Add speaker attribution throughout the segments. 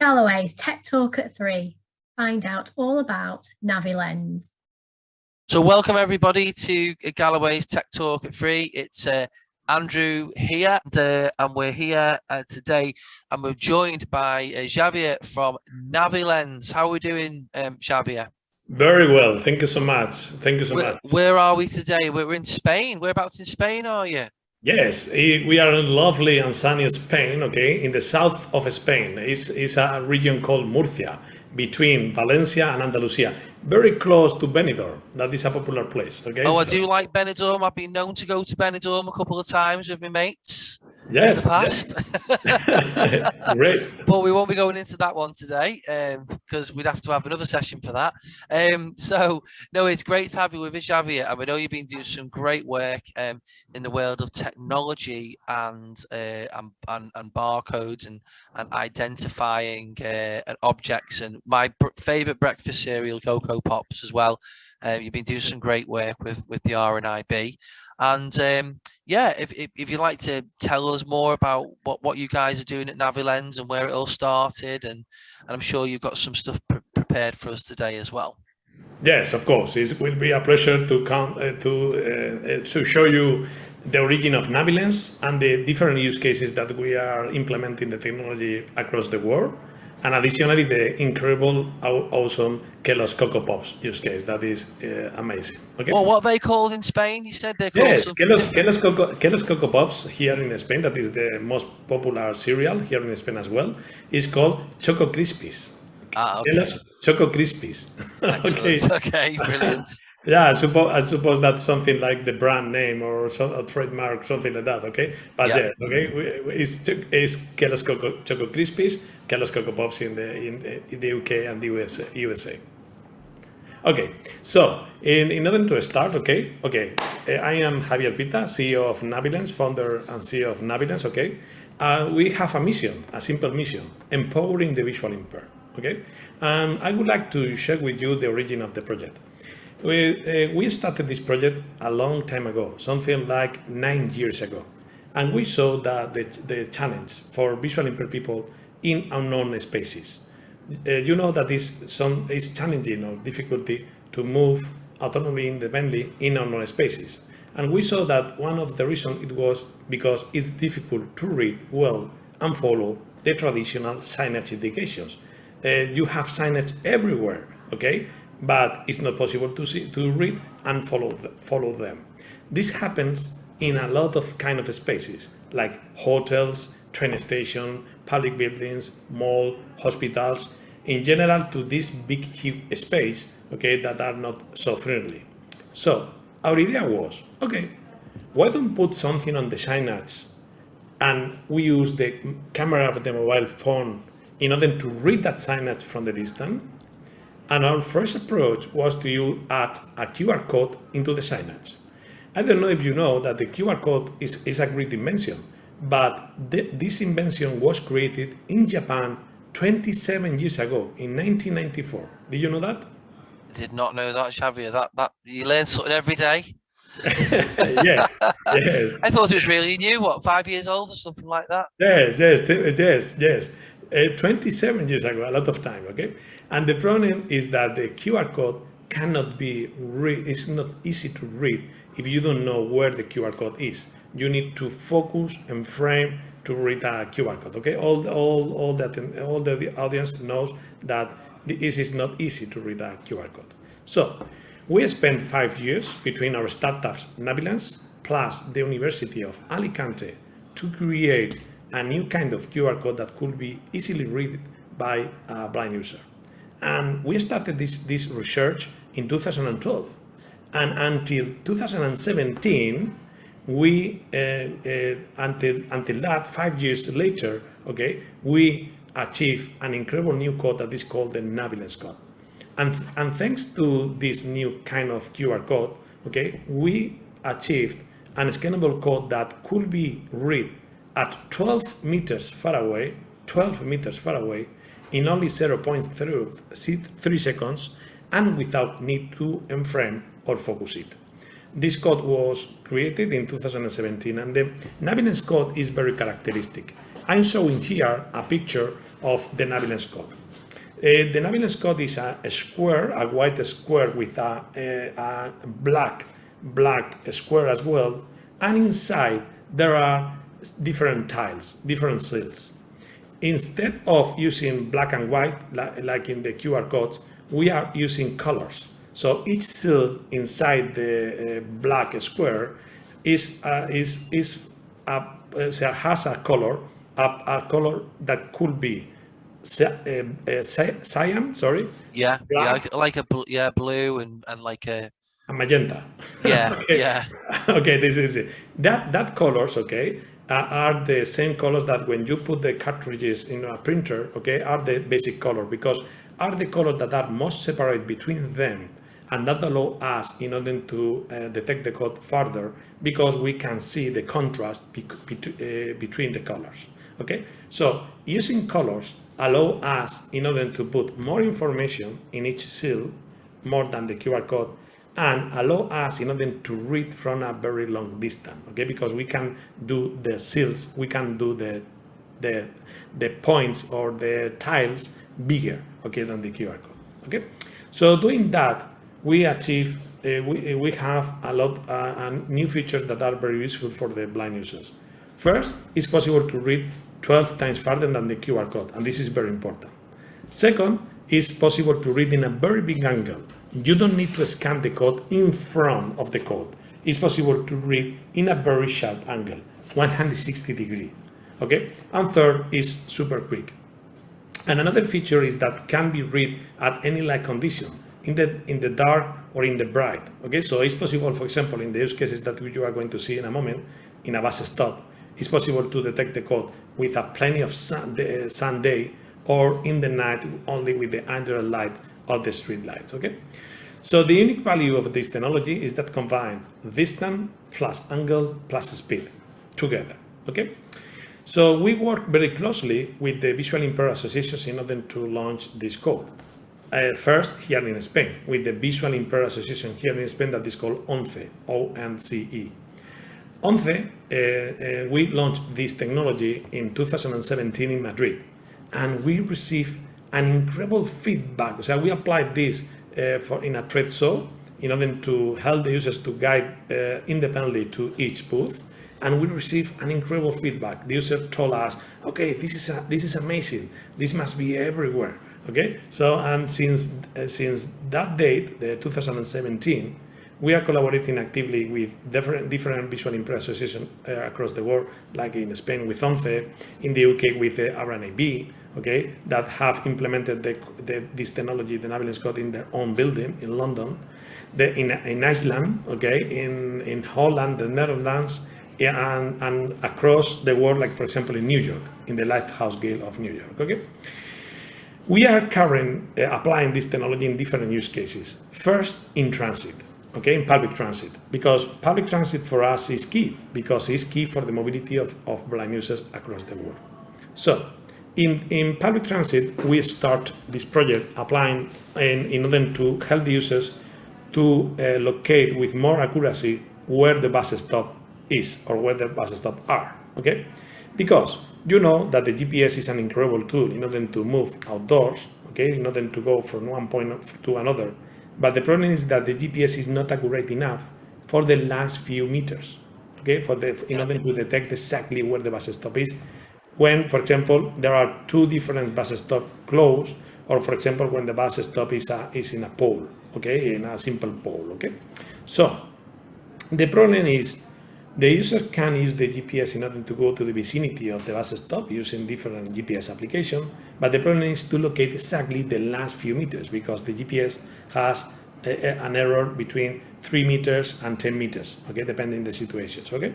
Speaker 1: Galloway's Tech Talk at 3. Find out all about NaviLens.
Speaker 2: So welcome everybody to Galloway's Tech Talk at 3. It's Andrew here, and we're here today, and we're joined by Javier from NaviLens. How are we doing, Javier?
Speaker 3: Very well. Thank you so much. Thank you so much.
Speaker 2: Where are we today? We're in Spain. Whereabouts in Spain are you?
Speaker 3: Yes, we are in lovely and sunny Spain, okay, in the south of Spain. It's a region called Murcia, between Valencia and Andalusia, very close to Benidorm. That is a popular place, okay?
Speaker 2: Oh, I do like Benidorm. I've been known to go to Benidorm a couple of times with my mates.
Speaker 3: Yes,
Speaker 2: in the past.
Speaker 3: Yes. Great.
Speaker 2: But we won't be going into that one today because we'd have to have another session for that. So, no, it's great to have you with us, Javier. And we know you've been doing some great work in the world of technology and barcodes and identifying objects. And my favorite breakfast cereal, Cocoa Pops, as well. You've been doing some great work with the RNIB. And yeah, if you'd like to tell us more about what you guys are doing at NaviLens and where it all started, and I'm sure you've got some stuff prepared for us today as well.
Speaker 3: Yes, of course. It will be a pleasure to come to show you the origin of NaviLens and the different use cases that we are implementing the technology across the world. And additionally, the incredible, awesome Kellogg's Cocoa Pops use case. That is amazing. Okay.
Speaker 2: Well, what are they called in Spain? You said they're called.
Speaker 3: Yes, Kellogg's Cocoa Pops here in Spain. That is the most popular cereal here in Spain as well. Is called Choco Crispies.
Speaker 2: Ah, okay.
Speaker 3: Kellogg's Choco Crispies.
Speaker 2: Okay, brilliant.
Speaker 3: Yeah, I suppose that's something like the brand name or a trademark, something like that. Okay, but yeah, okay, it's Kellogg's Choco Crispies, Kellogg's Cocoa Pops in the UK and the USA. Okay, so in order to start, okay, I am Javier Pita, CEO of NaviLens, founder and CEO of NaviLens. Okay, we have a mission, a simple mission: empowering the visually impaired. Okay, and I would like to share with you the origin of the project. We started this project a long time ago, something like 9 years ago, and we saw that the challenge for visually impaired people in unknown spaces. You know that it's challenging or difficulty to move autonomously independently in unknown spaces, and we saw that one of the reasons it was because it's difficult to read well and follow the traditional signage indications. You have signage everywhere, okay? But it's not possible to read and follow them. This happens in a lot of kind of spaces, like hotels, train station, public buildings, mall, hospitals, in general to this big, huge space, okay, that are not so friendly. So our idea was, okay, why don't put something on the signage and we use the camera of the mobile phone in order to read that signage from the distance? And our first approach was to add a QR code into the signage. I don't know if you know that the QR code is a great invention, but this invention was created in Japan 27 years ago, in 1994. Did you know that?
Speaker 2: I did not know that, Javier. That you learn something every day.
Speaker 3: Yes.
Speaker 2: I thought it was really new. What, 5 years old or something like that?
Speaker 3: Yes. 27 years ago, a lot of time, okay? And the problem is that the QR code cannot be it's not easy to read if you don't know where the QR code is. You need to focus and frame to read a QR code, okay? All the audience knows that this is not easy to read a QR code. So we spent 5 years between our startups NaviLens plus the University of Alicante to create a new kind of QR code that could be easily read by a blind user. And we started this research in 2012. And until 2017, until that, 5 years later, okay, we achieved an incredible new code that is called the NaviLens code. And thanks to this new kind of QR code, okay, we achieved an scannable code that could be read at 12 meters far away, in only 0.3 seconds, and without need to enframe or focus it. This code was created in 2017, and the NaviLens code is very characteristic. I'm showing here a picture of the NaviLens code. The NaviLens code is a square, a white square with a black square as well, and inside there are different tiles, different cells. Instead of using black and white, like in the QR codes, we are using colors. So each cell inside the black square has a color that could be cyan, sorry.
Speaker 2: Yeah,
Speaker 3: black,
Speaker 2: like a blue and like a
Speaker 3: magenta.
Speaker 2: Yeah,
Speaker 3: okay.
Speaker 2: yeah.
Speaker 3: Okay, this is it. That colors, okay, are the same colors that when you put the cartridges in a printer, okay, are the basic color, because are the colors that are most separate between them, and that allow us in order to detect the code further, because we can see the contrast between the colors. Okay, so using colors allow us in order to put more information in each cell, more than the QR code, and allow us in order to read from a very long distance. Okay, because we can do the cells, we can do the points or the tiles bigger, okay, than the QR code. Okay, so doing that, we achieve we have a lot new features that are very useful for the blind users. First, it's possible to read 12 times farther than the QR code, and this is very important. Second, it's possible to read in a very big angle. You don't need to scan the code in front of the code. It's possible to read in a very sharp angle, 160 degrees. Okay, and third is super quick. And another feature is that can be read at any light condition, in the dark or in the bright. Okay, so it's possible, for example, in the use cases that you are going to see in a moment, in a bus stop, it's possible to detect the code with a plenty of sun day, or in the night only with the under light of the street lights. Okay, so the unique value of this technology is that combine distance plus angle plus speed together. Okay, so we work very closely with the visual impaired associations in order to launch this code. First, here in Spain, with the Visual Impaired Association here in Spain that is called ONCE, O-N-C-E. ONCE, we launched this technology in 2017 in Madrid, and we received an incredible feedback. So we applied this in a trade show in order to help the users to guide independently to each booth, and we received an incredible feedback. The user told us, okay, this is amazing, this must be everywhere. Okay, so and since that date, the 2017, we are collaborating actively with different visual impaired associations across the world, like in Spain with ONCE, in the UK with the RNAB, okay, that have implemented this technology, the NaviLens code, in their own building in London, in Iceland, okay, in Holland, the Netherlands, and across the world, like for example in New York, in the Lighthouse Guild of New York. Okay. We are currently applying this technology in different use cases. First, in transit, okay, in public transit, because public transit for us is key, because it's key for the mobility of blind users across the world. So, in public transit, we start this project applying in order to help the users to locate with more accuracy where the bus stop is or where the bus stop are, okay? Because you know that the GPS is an incredible tool in order to move outdoors, okay, in order to go from one point to another. But the problem is that the GPS is not accurate enough for the last few meters, okay, in order to detect exactly where the bus stop is. When, for example, there are two different bus stops close, or for example, when the bus stop is in a pole, okay, in a simple pole, okay. So the problem is, the user can use the GPS in order to go to the vicinity of the bus stop using different GPS applications, but the problem is to locate exactly the last few meters, because the GPS has an error between 3 meters and 10 meters, okay, depending on the situations, okay?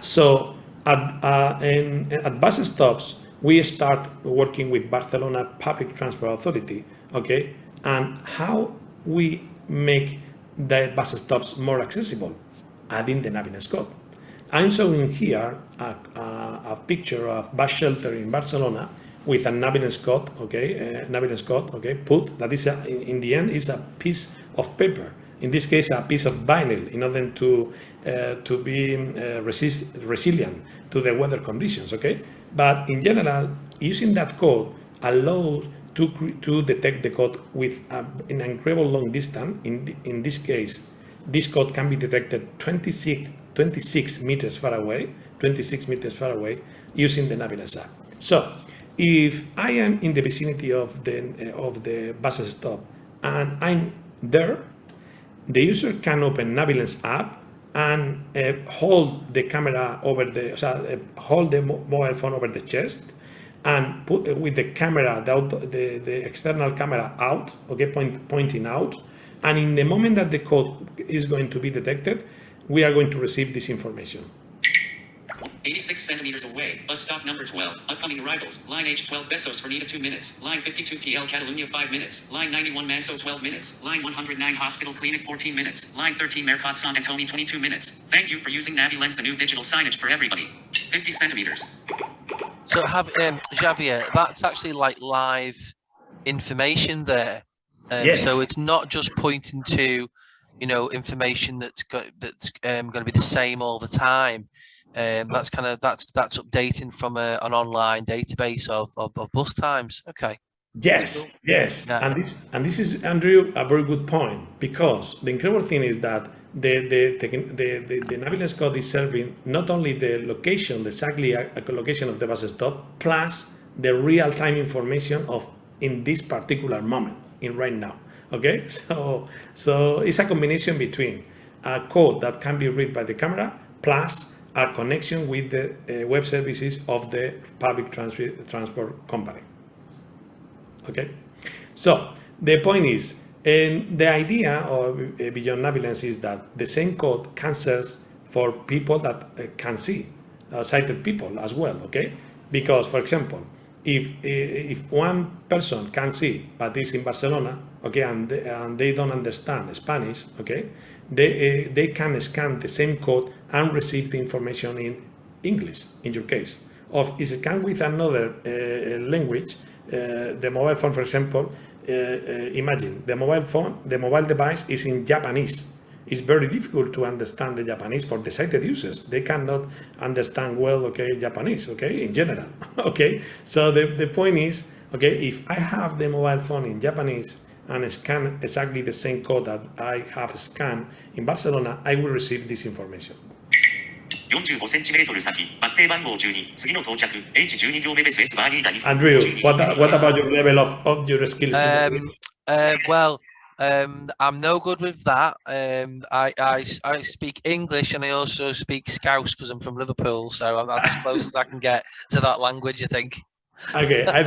Speaker 3: So at bus stops, we start working with Barcelona Public Transport Authority, okay, and how we make the bus stops more accessible, adding the NaviLens code. I'm showing here a picture of bus shelter in Barcelona with a NaviLens code, okay, put, that is in the end is a piece of paper. in this case, a piece of vinyl, in order to be resilient to the weather conditions, okay? But in general, using that code allows to detect the code with an incredible long distance. In this case, this code can be detected 26 meters far away, using the NaviLens app. So if I am in the vicinity of the bus stop and I'm there, the user can open NaviLens app and hold the camera over hold the mobile phone over the chest and put with the camera, the external camera out, okay, pointing out. And in the moment that the code is going to be detected, we are going to receive this information.
Speaker 4: 86 centimeters away, bus stop number 12, upcoming arrivals, line H 12 Besos Vernita 2 minutes, line 52 PL Catalunya 5 minutes, line 91 Manso 12 minutes, line 109 Hospital Clinic 14 minutes, line 13 Mercat Sant Antoni 22 minutes. Thank you for using NaviLens, the new digital signage for everybody. 50 centimeters.
Speaker 2: So Javier, that's actually like live information there.
Speaker 3: Yes.
Speaker 2: So it's not just pointing to, information that's going to be the same all the time. That's updating from an online database of bus times. Okay.
Speaker 3: Yes, yes, yeah. and this is, Andrew, a very good point, because the incredible thing is that the NaviLens code is serving not only the location, exactly a location of the bus stop, plus the real-time information of in this particular moment, in right now. Okay, so it's a combination between a code that can be read by the camera plus a connection with the web services of the public transport company. Okay, so the point is, and the idea of beyond NaviLens is that the same code can serve for people that can see, sighted people as well. Okay, because for example, if one person can see but is in Barcelona, okay, and they don't understand Spanish, okay, they can scan the same code and receive the information in English. In your case, of if it can with another language. The mobile phone, for example, imagine the mobile device is in Japanese. It's very difficult to understand the Japanese for the sighted users. They cannot understand well, okay, Japanese, okay, in general, okay. So the point is, okay, if I have the mobile phone in Japanese and scan exactly the same code that I have scanned in Barcelona, I will receive this information.
Speaker 4: 45センチメートル先、バス停番号12、次の到着、H12 両目ベス S バーニーダ2。
Speaker 3: Andrew, what about your level of your skills?
Speaker 2: Well, I'm no good with that. I speak English and I also speak Scouse because I'm from Liverpool, so that's as close as I can get to that language, I think.
Speaker 3: Okay, I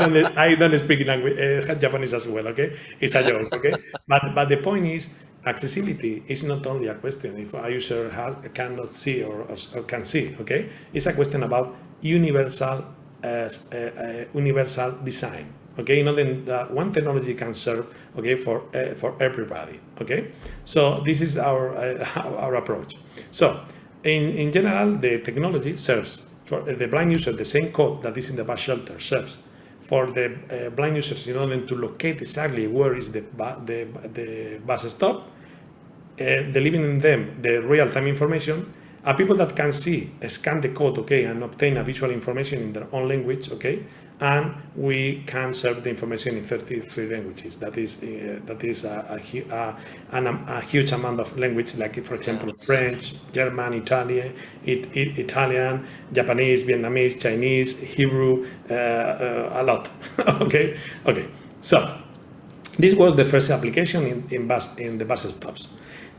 Speaker 3: don't speak language, Japanese as well. Okay, it's a joke. Okay, but the point is, accessibility is not only a question if a user cannot see or can see. Okay, it's a question about universal design. Okay, in order that one technology can serve, okay, for everybody. Okay, so this is our approach. So in general, the technology serves for the blind user the same code that is in the bus shelter serves for the blind users in order to locate exactly where is the bus stop, delivering them the real-time information. People that can see, scan the code, okay, and obtain a visual information in their own language, okay, and we can serve the information in 33 languages. That is a huge amount of language, like for example, French, German, Italian, Japanese, Vietnamese, Chinese, Hebrew, a lot. Okay. So this was the first application in the bus stops.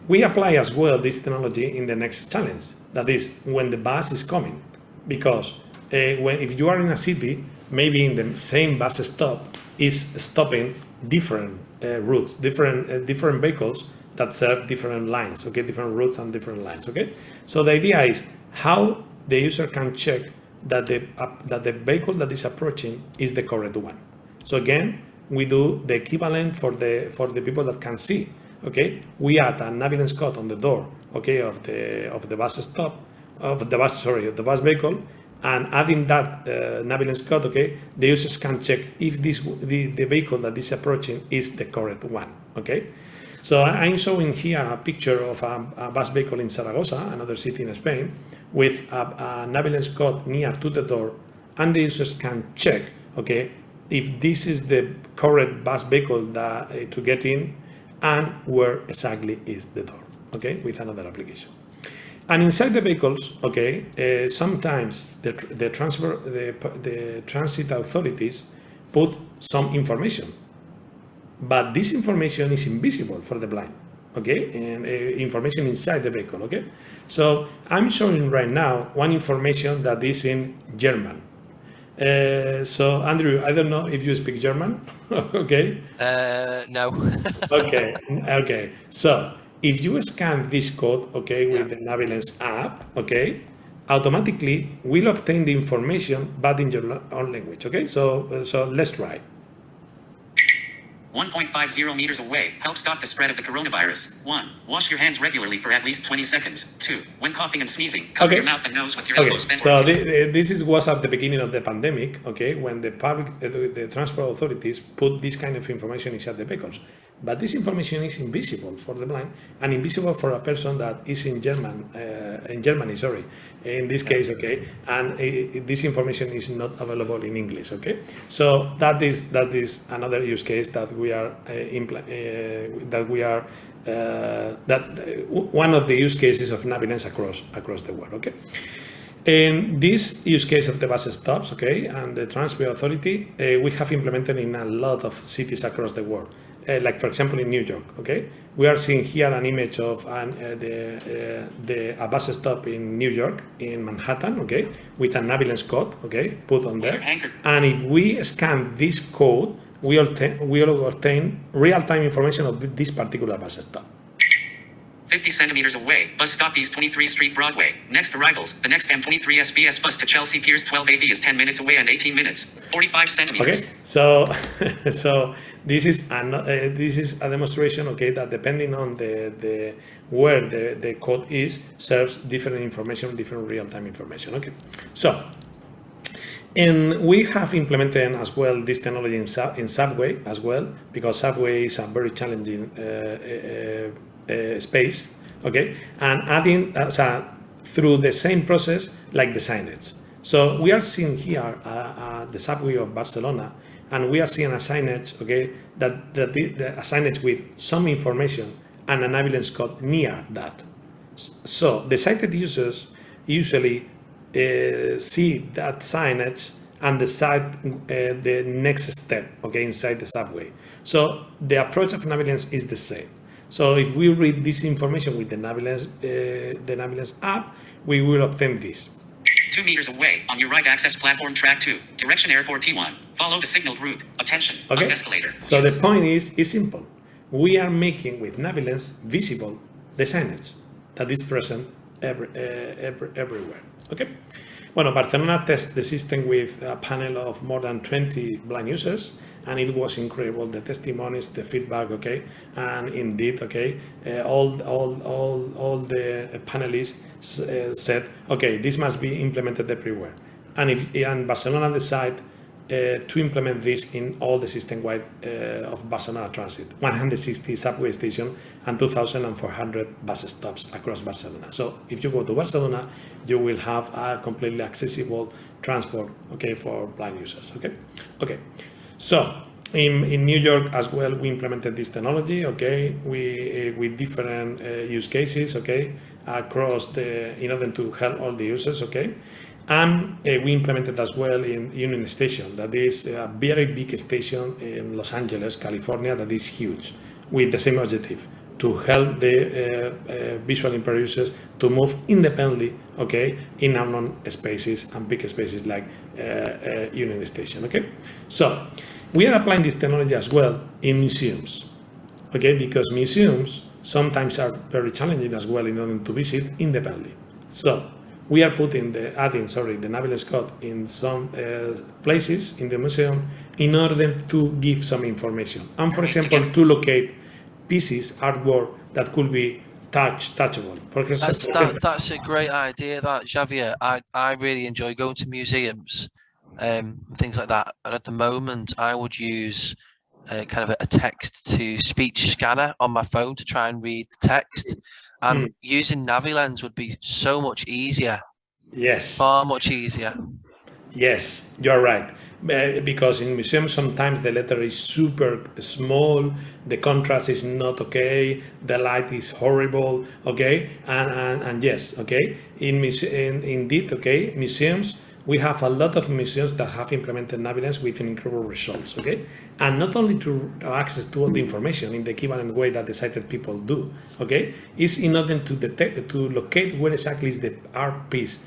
Speaker 3: We apply as well this technology in the next challenge, that is when the bus is coming, because if you are in a city, maybe in the same bus stop is stopping different routes, different vehicles that serve different lines, okay, different routes and different lines, okay. So the idea is how the user can check that the vehicle that is approaching is the correct one. So again, we do the equivalent for the people that can see. Okay, we add a NaviLens code on the door, okay, of the bus vehicle, and adding that NaviLens code, okay, the users can check if the vehicle that is approaching is the correct one. Okay, So I'm showing here a picture of a bus vehicle in Zaragoza, another city in Spain, with a NaviLens code near to the door, and the users can check, okay, if this is the correct bus vehicle that, to get in, and where exactly is the door, okay, with another application. And inside the vehicles, okay, sometimes the transit authorities put some information, but this information is invisible for the blind, okay, and information inside the vehicle, okay. So I'm showing right now one information that is in German. So Andrew, I don't know if you speak German, okay?
Speaker 2: No.
Speaker 3: Okay. So if you scan this code, okay, with the NaviLens app, okay, automatically we'll obtain the information, but in your own language, okay? So let's try.
Speaker 4: 1.50 meters away. Help stop the spread of the coronavirus. 1. Wash your hands regularly for at least 20 seconds. 2. When coughing and sneezing, cover your mouth and nose with your elbows bent.
Speaker 3: So this was at the beginning of the pandemic, okay, when the transport authorities put this kind of information inside the vehicles. But this information is invisible for the blind and invisible for a person that is in Germany, sorry, in this case, okay, and this information is not available in English, okay. So that is another use case that we are one of the use cases of NaviLens across the world, okay. In this use case of the bus stops, okay, and the transport authority, we have implemented in a lot of cities across the world. Like for example in New York, okay, we are seeing here an image of a bus stop in New York, in Manhattan, okay, with a NaviLens code, okay, put on there. And if we scan this code, we will obtain real-time information of this particular bus stop.
Speaker 4: 50 centimeters away, bus stop East 23 Street Broadway. Next arrivals, the next M23 SBS bus to Chelsea Piers 12 AV is 10 minutes away and 18 minutes. 45 centimeters.
Speaker 3: Okay, so this is a demonstration, okay, that depending on where the code is, serves different information, different real-time information, okay. So, and we have implemented as well this technology in Subway as well, because Subway is a very challenging space, okay, and adding through the same process like the signage. So we are seeing here the subway of Barcelona, and we are seeing a signage, okay, a signage with some information and a NaviLens code near that. So the sighted users usually see that signage and decide the next step, okay, inside the subway. So the approach of NaviLens is the same. So if we read this information with the NaviLens app, we will obtain this.
Speaker 4: 2 meters away, on your right, access platform track 2, direction airport T1. Follow the signaled route. Attention,
Speaker 3: okay.
Speaker 4: On escalator.
Speaker 3: So the point is simple. We are making with NaviLens visible the signage that is present everywhere. Okay. Well, Barcelona tested the system with a panel of more than 20 blind users, and it was incredible. The testimonies, the feedback, okay, and indeed, okay, all the panelists said, okay, this must be implemented everywhere. And Barcelona decided to implement this in all the system-wide of Barcelona Transit, 160 subway stations and 2,400 bus stops across Barcelona. So if you go to Barcelona, you will have a completely accessible transport, okay, for blind users, okay? Okay, so in New York as well, we implemented this technology, okay, with different use cases, okay, across in order to help all the users, okay? And we implemented as well in Union Station, that is a very big station in Los Angeles, California, that is huge, with the same objective, to help the visual impaired users to move independently, okay, in unknown spaces and big spaces like Union Station, okay? So we are applying this technology as well in museums, okay, because museums sometimes are very challenging as well in order to visit independently. So we are adding the NaviLens code in some places in the museum in order to give some information. And for example, to locate pieces, artwork that could be touchable. For example,
Speaker 2: that's a great idea, that, Javier. I really enjoy going to museums, things like that. And at the moment, I would use kind of a text-to-speech scanner on my phone to try and read the text. And using NaviLens would be so much easier.
Speaker 3: Yes.
Speaker 2: Far much easier.
Speaker 3: Yes, you're right. Because in museums sometimes the letter is super small, the contrast is not okay, the light is horrible, okay, and yes, okay. Indeed, okay, museums, we have a lot of museums that have implemented NaviLens with incredible results, okay, and not only to access to all the information in the equivalent way that the sighted people do, okay, is in order to detect, to locate where exactly is the art piece.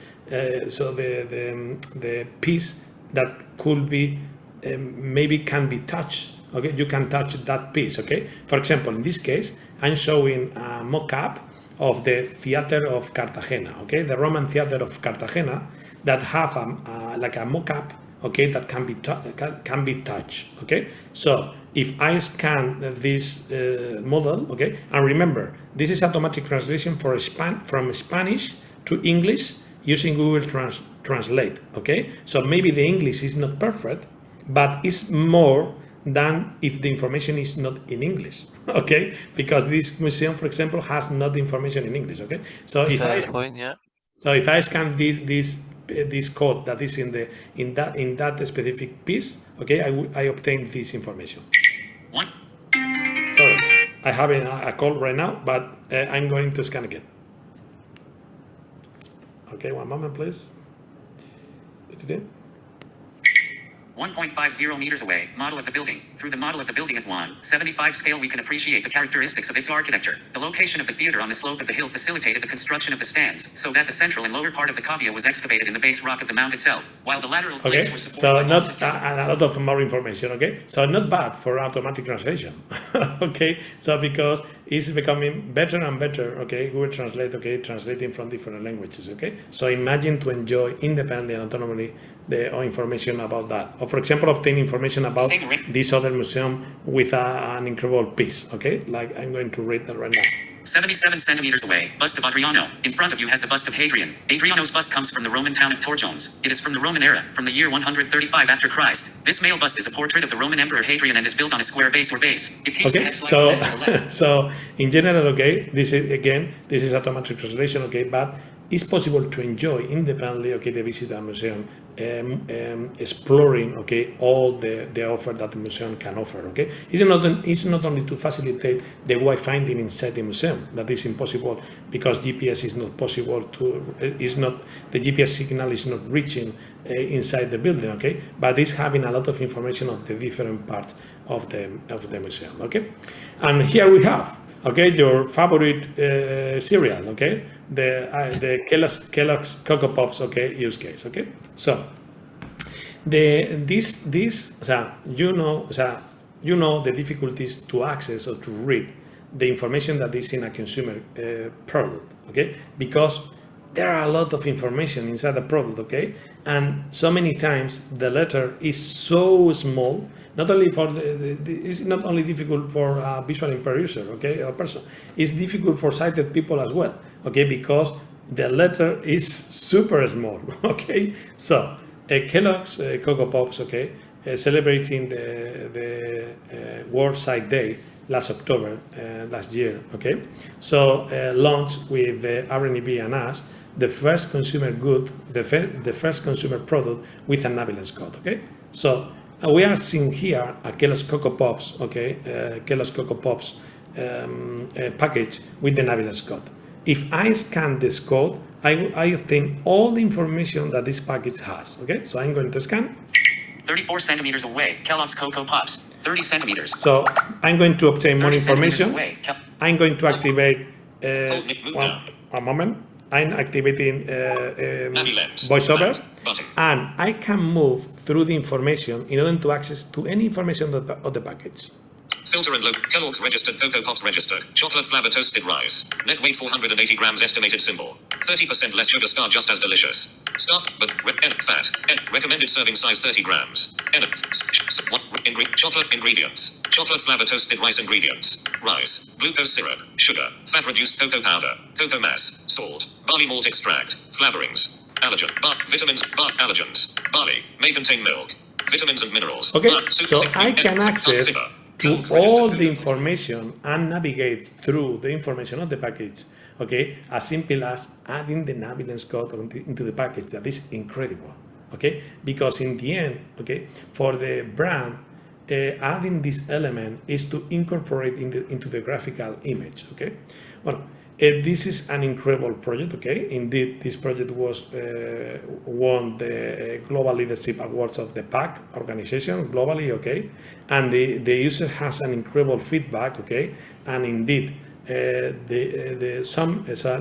Speaker 3: So the piece that could be maybe can be touched. Okay, you can touch that piece. Okay, for example, in this case, I'm showing a mock-up of the theater of Cartagena. Okay, the Roman theater of Cartagena that have like a mock-up. Okay, that can be touched. Okay, so if I scan this model, okay, and remember this is automatic translation for from Spanish to English using Google Translate, okay? So maybe the English is not perfect, but it's more than if the information is not in English, okay? Because this museum, for example, has not information in English, okay? So if I scan this code that is in that specific piece, okay, I obtain this information. Sorry, I have a call right now, but I'm going to scan again. Okay, one moment, please.
Speaker 4: 1.50 meters away, model of the building. Through the model of the building at 1/75 scale, we can appreciate the characteristics of its architecture. The location of the theater on the slope of the hill facilitated the construction of the stands, so that the central and lower part of the cavea was excavated in the base rock of the mount itself, while the lateral plates were supported.
Speaker 3: So not a lot of more information. Okay, so not bad for automatic translation. Okay, so because it's becoming better and better. Okay, Google Translate. Okay, translating from different languages. Okay, so imagine to enjoy independently and autonomously the information about that. Or for example, obtain information about this other museum with an incredible piece, okay? Like I'm going to read that right now.
Speaker 4: 77 centimeters away, bust of Adriano. In front of you has the bust of Hadrian. Adriano's bust comes from the Roman town of Torjones. It is from the Roman era, from the year 135 after Christ. This male bust is a portrait of the Roman Emperor Hadrian and is built on a square base or base. It keeps the head slightly
Speaker 3: so in general, okay, this is automatic translation, okay, but it's possible to enjoy independently, okay, the visit a museum, exploring, okay, all the offer that the museum can offer, okay. It's not only to facilitate the wayfinding inside the museum, that is impossible because GPS is not possible to, the GPS signal is not reaching inside the building, okay, but it's having a lot of information of the different parts of the museum, okay. And here we have, okay, your favorite cereal, okay, the Kellogg's Cocoa Pops, okay, use case, okay. So you know the difficulties to access or to read the information that is in a consumer product, okay, because there are a lot of information inside the product, okay, and so many times the letter is so small. Not only for it's not only difficult for a visual impaired user, okay, a person. It's difficult for sighted people as well, okay, because the letter is super small, okay. So Kellogg's Cocoa Pops, okay, celebrating the World Sight Day last October last year, okay. So launched with the RNEB and us the first consumer good, the first consumer product with a NaviLens code, okay. So we are seeing here a Kellogg's Cocoa Pops, okay, Kellogg's Cocoa Pops package with the NaviLens code. If I scan this code, I obtain all the information that this package has, okay? So I'm going to scan.
Speaker 4: 34 centimeters away, Kellogg's Cocoa Pops, 30 centimeters.
Speaker 3: So I'm going to obtain more information. I'm going to activate, one moment. I'm activating voiceover, and I can move through the information in order to access to any information of the package.
Speaker 5: Filter and load. Kellogg's registered Cocoa Pops registered. Chocolate flavor toasted rice. Net weight 480 grams estimated symbol. 30% less sugar star just as delicious. Stuffed but fat. Recommended serving size 30 grams. Chocolate ingredients. Chocolate flavor toasted rice ingredients. Rice. Glucose syrup. Sugar. Fat reduced cocoa powder. Cocoa mass. Salt. Barley malt extract. Flavorings. Allergen. Vitamins. Allergens. Barley. May contain milk. Vitamins and minerals.
Speaker 3: Okay, so I can access to all the information and navigate through the information of the package, okay, as simple as adding the NaviLens code into the package. That is incredible, okay, because in the end, okay, for the brand, adding this element is to incorporate into the graphical image, okay. Well, this is an incredible project, okay. Indeed, this project was won the Global Leadership Awards of the PAC organization globally, okay. And the user has an incredible feedback, okay. And indeed, the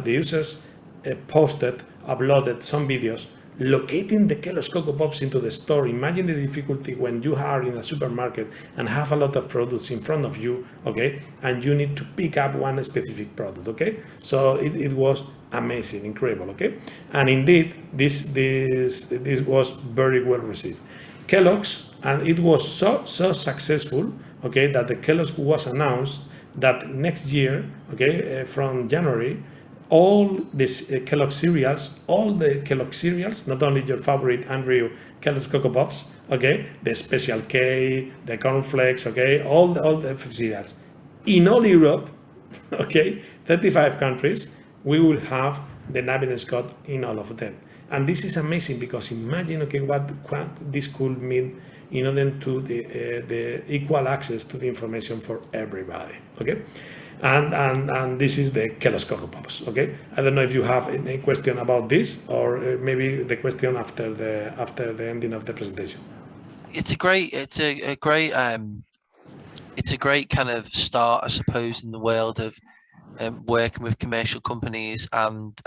Speaker 3: users uploaded some videos locating the Kellogg's Cocoa Pops into the store. Imagine the difficulty when you are in a supermarket and have a lot of products in front of you, okay, and you need to pick up one specific product, okay. So it was amazing, incredible, okay. And indeed, this was very well received. Kellogg's, and it was so successful, okay, that the Kellogg's was announced that next year, okay, from January, all these Kellogg cereals, not only your favorite Andrew Kellogg's Cocoa Pops, okay, the Special K, the Corn Flakes, okay, all the cereals. In all Europe, okay, 35 countries, we will have the NaviLens code in all of them. And this is amazing because imagine, okay, what this could mean in order to the equal access to the information for everybody, okay? And this is the Kellogg's Cocoa Pops, okay? I don't know if you have any question about this, or maybe the question after the ending of the presentation.
Speaker 2: It's a great kind of start, I suppose, in the world of working with commercial companies and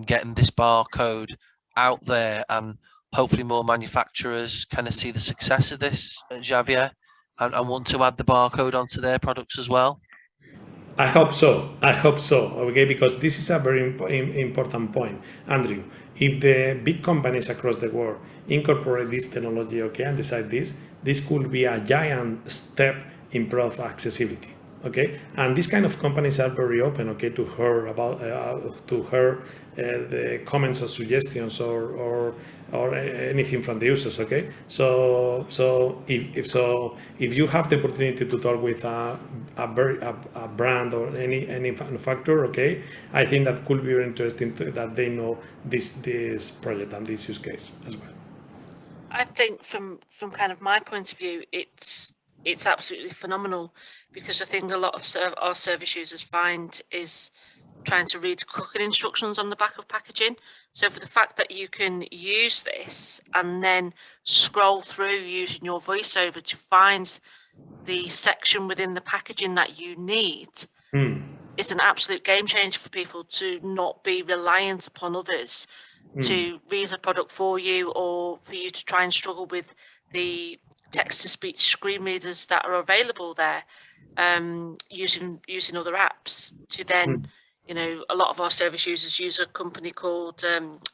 Speaker 2: getting this barcode out there, and hopefully more manufacturers kind of see the success of this, Javier, and want to add the barcode onto their products as well.
Speaker 3: I hope so, okay, because this is a very important point, Andrew. If the big companies across the world incorporate this technology, okay, and decide this could be a giant step in product accessibility, okay. And these kind of companies are very open, okay, to hear about the comments or suggestions or anything from the users, okay. So if you have the opportunity to talk with a brand or any manufacturer, okay, I think that could be very interesting that they know this project and this use case as well.
Speaker 6: I think from kind of my point of view, it's absolutely phenomenal, because I think a lot of our service users find is trying to read cooking instructions on the back of packaging. So for the fact that you can use this and then scroll through using your voiceover to find the section within the packaging that you need is an absolute game changer for people, to not be reliant upon others to read a product for you, or for you to try and struggle with the text-to-speech screen readers that are available there, using other apps to then, you know, a lot of our service users use a company called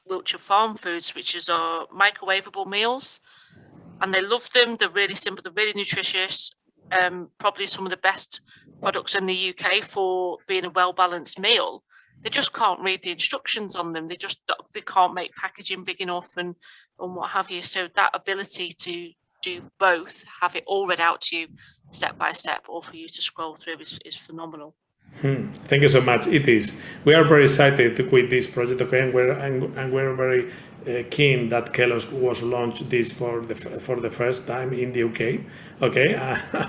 Speaker 6: Wiltshire Farm Foods, which is our microwavable meals, and they love them. They're really simple, they're really nutritious, probably some of the best products in the UK for being a well-balanced meal. They just can't read the instructions on them. They can't make packaging big enough and what have you. So that ability to do both, have it all read out to you step by step, or for you to scroll through, is phenomenal.
Speaker 3: Thank you so much. It is. We are very excited with this project, okay, and we're very keen that Kellogg's was launched this for the first time in the UK, okay,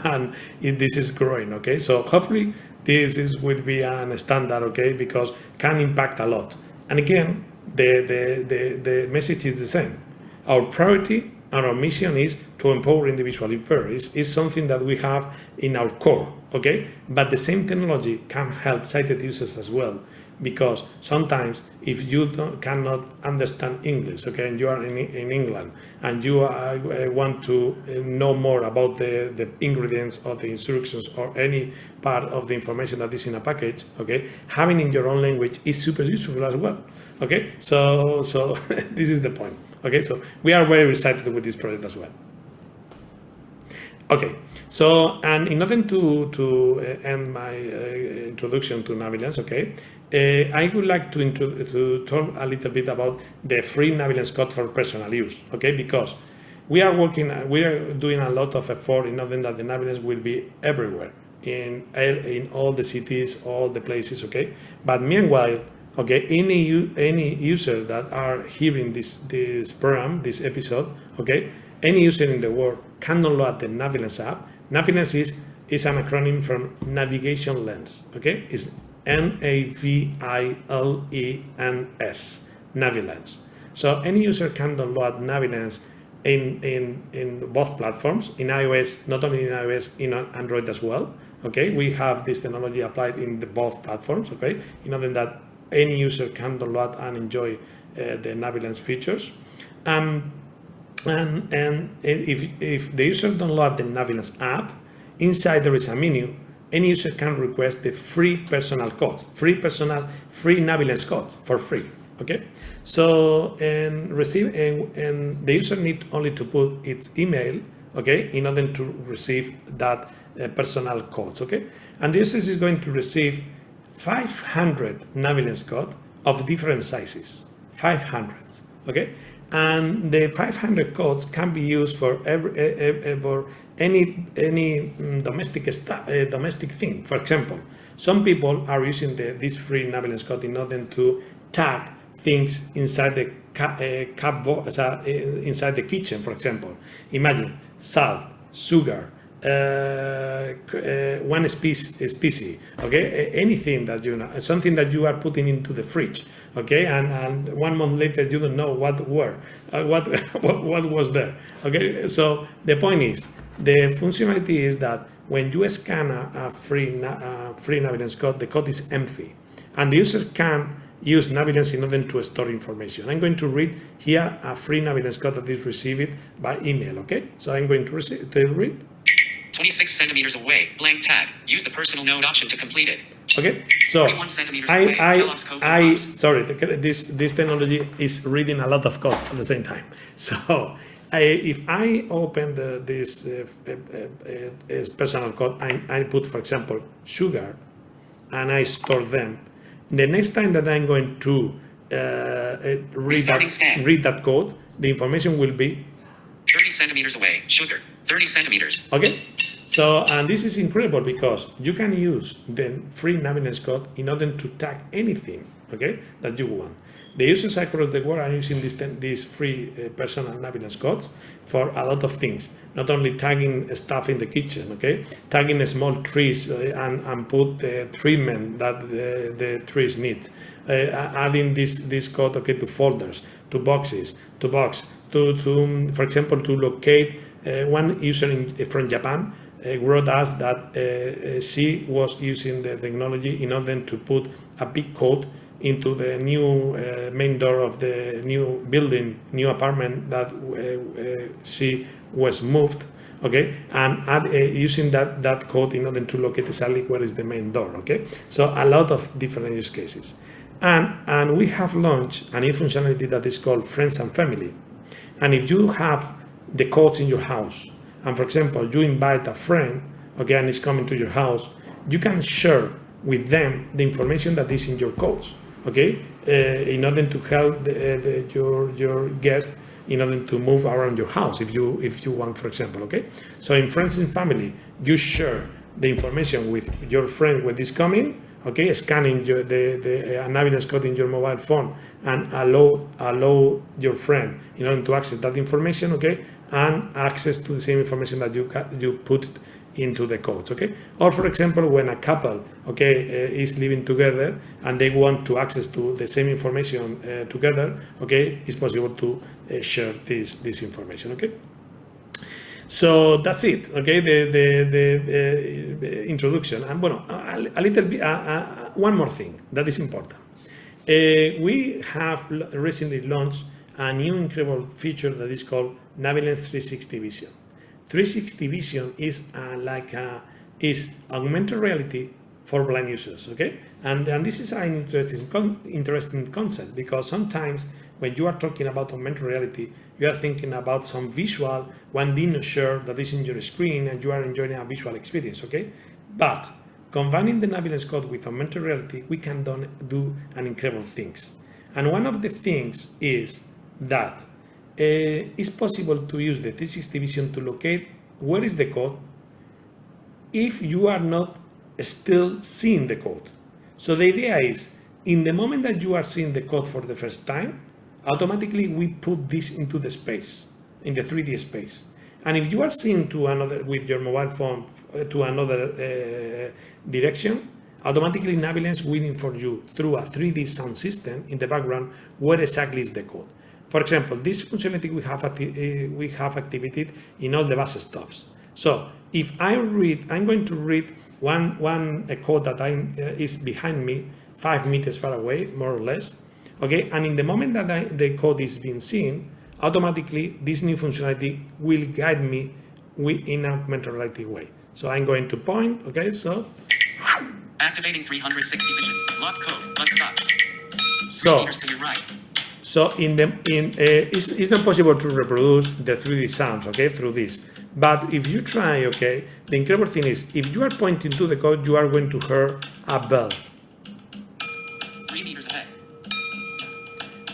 Speaker 3: and this is growing, okay. So hopefully this will be a standard, okay, because can impact a lot. And again, the message is the same. Our priority and our mission is to empower individual impaired. It's something that we have in our core, okay? But the same technology can help sighted users as well, because sometimes if you cannot understand English, okay, and you are in England and you want to know more about the ingredients or the instructions or any part of the information that is in a package, okay, having in your own language is super useful as well, okay? So this is the point. Okay, so we are very excited with this project as well. Okay, so, and in order to end my introduction to NaviLens, okay, I would like to talk a little bit about the free NaviLens code for personal use, okay, because We are doing a lot of effort in order that the NaviLens will be everywhere, in all the cities, all the places, okay? But meanwhile, okay, any user that are hearing this program, this episode, okay, any user in the world can download the NaviLens app. NaviLens is an acronym from Navigation Lens, okay? It's NaviLens, NaviLens. So any user can download NaviLens in both platforms, in iOS, not only in iOS, in Android as well, okay? We have this technology applied in both platforms, okay? In order that any user can download and enjoy the NaviLens features. And if the user download the NaviLens app, inside there is a menu. Any user can request the free personal code, free NaviLens code for free. Okay, so and the user need only to put its email, okay, in order to receive that personal codes. Okay, and the user is going to receive 500 NaviLens code of different sizes, 500. Okay. And the 500 codes can be used for any domestic thing. For example, some people are using this free NaviLens code in order to tag things inside the inside the kitchen. For example, imagine salt, sugar, one species, okay, anything that you know, something that you are putting into the fridge, okay, and 1 month later you don't know what was there, okay. So the point is, the functionality is that when you scan a free NaviLens code, the code is empty, and the user can use NaviLens in order to store information. I'm going to read here a free NaviLens code that is received by email, okay. So I'm going to read.
Speaker 4: 26 centimeters away, blank tag. Use the personal note option to complete it.
Speaker 3: Okay, so
Speaker 4: 41 centimeters away, Kellogg's Cocoa Pops.
Speaker 3: sorry, this technology is reading a lot of codes at the same time. So if I open this personal code, I put, for example, sugar, and I store them. The next time that I'm going to read that code, the information will be
Speaker 4: 30 centimeters away, sugar, 30 centimeters.
Speaker 3: Okay, so, and this is incredible because you can use the free NaviLens code in order to tag anything, okay, that you want. The users across the world are using this free personal NaviLens codes for a lot of things, not only tagging stuff in the kitchen, okay, tagging small trees and put the treatment that the trees need, adding this code, okay, to folders, to boxes, to for example, to locate. One user from Japan wrote us that she was using the technology in order to put a big code into the new main door of the new building, new apartment that she was moved, okay, and using that code in order to locate exactly where is the main door, okay. So a lot of different use cases, and we have launched a new functionality that is called Friends and Family, and if you have the codes in your house, and for example, you invite a friend, okay, and it's coming to your house, you can share with them the information that is in your codes, okay, in order to help your guest in order to move around your house if you want, for example, okay. So in Friends and Family, you share the information with your friend when it's coming, okay, scanning the NaviLens code in your mobile phone and allow your friend in order to access that information, okay, and access to the same information that you put into the codes, okay. Or for example, when a couple, okay, is living together and they want to access to the same information together, okay, it's possible to share this information, okay. So that's it, okay, the introduction. And bueno, a little bit, one more thing that is important. We have recently launched a new incredible feature that is called NaviLens 360 Vision. 360 Vision is is augmented reality for blind users, okay? And this is an interesting concept because sometimes when you are talking about augmented reality, you are thinking about some visual, one dinosaur that is in your screen and you are enjoying a visual experience, okay? But combining the NaviLens code with augmented reality, we can do an incredible things. And one of the things is that it's possible to use the 360 vision to locate where is the code if you are not still seeing the code. So the idea is, in the moment that you are seeing the code for the first time, automatically we put this into the space, in the 3D space. And if you are seeing to another, with your mobile phone, to another direction, automatically NaviLens will inform you through a 3D sound system in the background where exactly is the code. For example, this functionality we have activated in all the bus stops. So if I'm going to read one code that is behind me, 5 meters far away, more or less. Okay, and in the moment that the code is being seen, automatically this new functionality will guide me in a augmented reality way. So I'm going to point. Okay, so
Speaker 4: Activating 360 vision. Lock code. Bus stop. 3 meters to your right.
Speaker 3: So it's not possible to reproduce the 3D sounds, okay, through this. But if you try, okay, the incredible thing is, if you are pointing to the code, you are going to hear a bell.
Speaker 4: 3 meters ahead.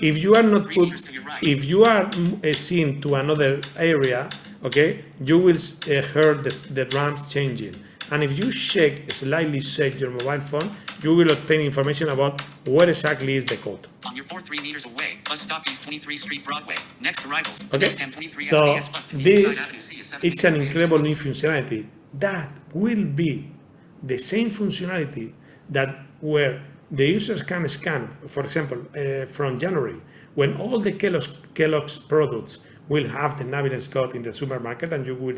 Speaker 3: If you are not
Speaker 4: 3 meters to your right.
Speaker 3: if you are seen to another area, okay, you will hear the drums changing. And if you slightly shake your mobile phone, you will obtain information about where exactly is the code.
Speaker 4: On your 3 meters away, bus stop East 23th Street Broadway. Next arrivals.
Speaker 3: Okay, so this is an incredible new functionality that will be the same functionality that where the users can scan, for example, from January, when all the Kellogg's products will have the NaviLens code in the supermarket, and you will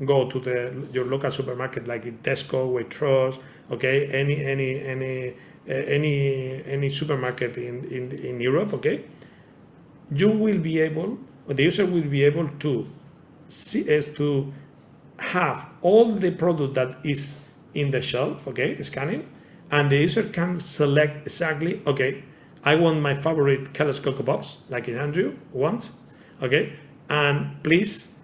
Speaker 3: go to your local supermarket like in Tesco, Waitrose, okay, any supermarket in Europe, okay, you will be able, or the user will be able to see to have all the product that is in the shelf, okay, scanning, and the user can select exactly, okay, I want my favorite Kellogg's Cocoa Pops, like Andrew wants, okay, and please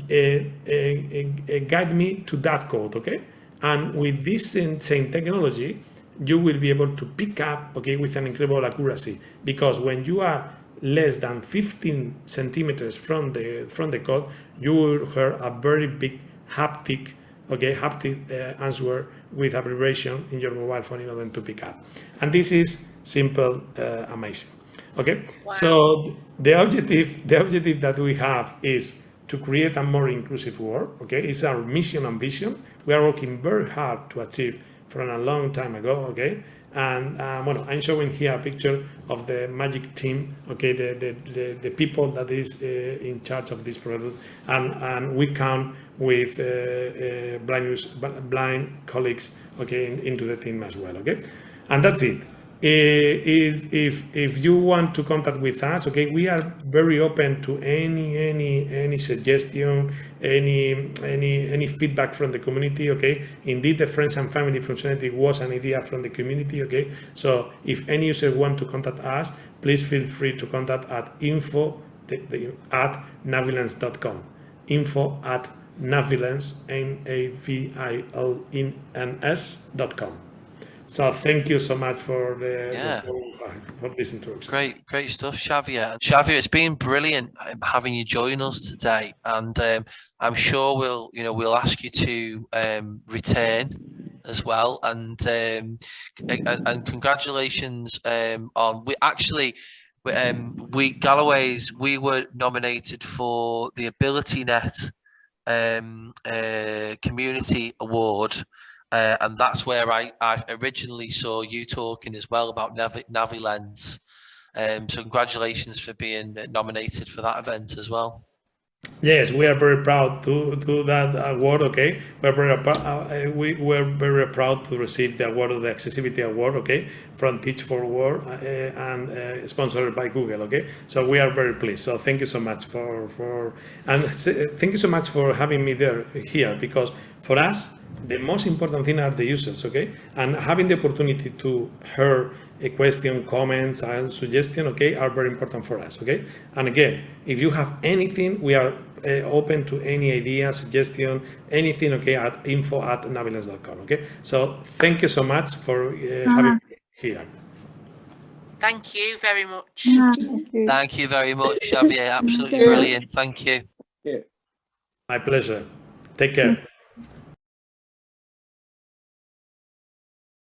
Speaker 3: guide me to that code, okay? And with this same technology, you will be able to pick up, okay, with an incredible accuracy, because when you are less than 15 centimeters from the code, you will hear a very big haptic, okay, answer with a vibration in your mobile phone in order to pick up. And this is simple, amazing. Okay, wow. So the objective that we have is to create a more inclusive world. Okay, it's our mission and vision. We are working very hard to achieve from a long time ago. Okay, and well, I'm showing here a picture of the magic team. Okay, the people that is in charge of this product, and we count with blind colleagues. Okay, into the team as well. Okay, and that's it. If you want to contact with us, okay, we are very open to any suggestion, any feedback from the community. Okay, indeed, the friends and family functionality was an idea from the community. Okay, so if any user want to contact us, please feel free to contact at info@navilens.com. info@navilens navilens.com. So thank you so much for for this introduction.
Speaker 2: Great stuff, Xavier. Xavier, it's been brilliant having you join us today, and I'm sure we'll ask you to return as well. And congratulations on Galloway's. We were nominated for the AbilityNet Community Award. And that's where I originally saw you talking as well about NaviLens. So congratulations for being nominated for that event as well.
Speaker 3: Yes, we are very proud to do that award. Okay, we were very proud to receive the award of the Accessibility Award. Okay, from Teach for World and sponsored by Google. Okay, so we are very pleased. So thank you so much thank you so much for having me here, because for us the most important thing are the users, okay, and having the opportunity to hear a question, comments, and suggestion, okay, are very important for us, okay. And again, if you have anything, we are open to any idea, suggestion, anything, okay, at info@navilens.com, okay. So thank you so much for having me here.
Speaker 6: Thank you very much.
Speaker 2: Thank you very much, Javier. Absolutely
Speaker 7: you.
Speaker 2: brilliant. Thank you.
Speaker 3: My pleasure. Take care.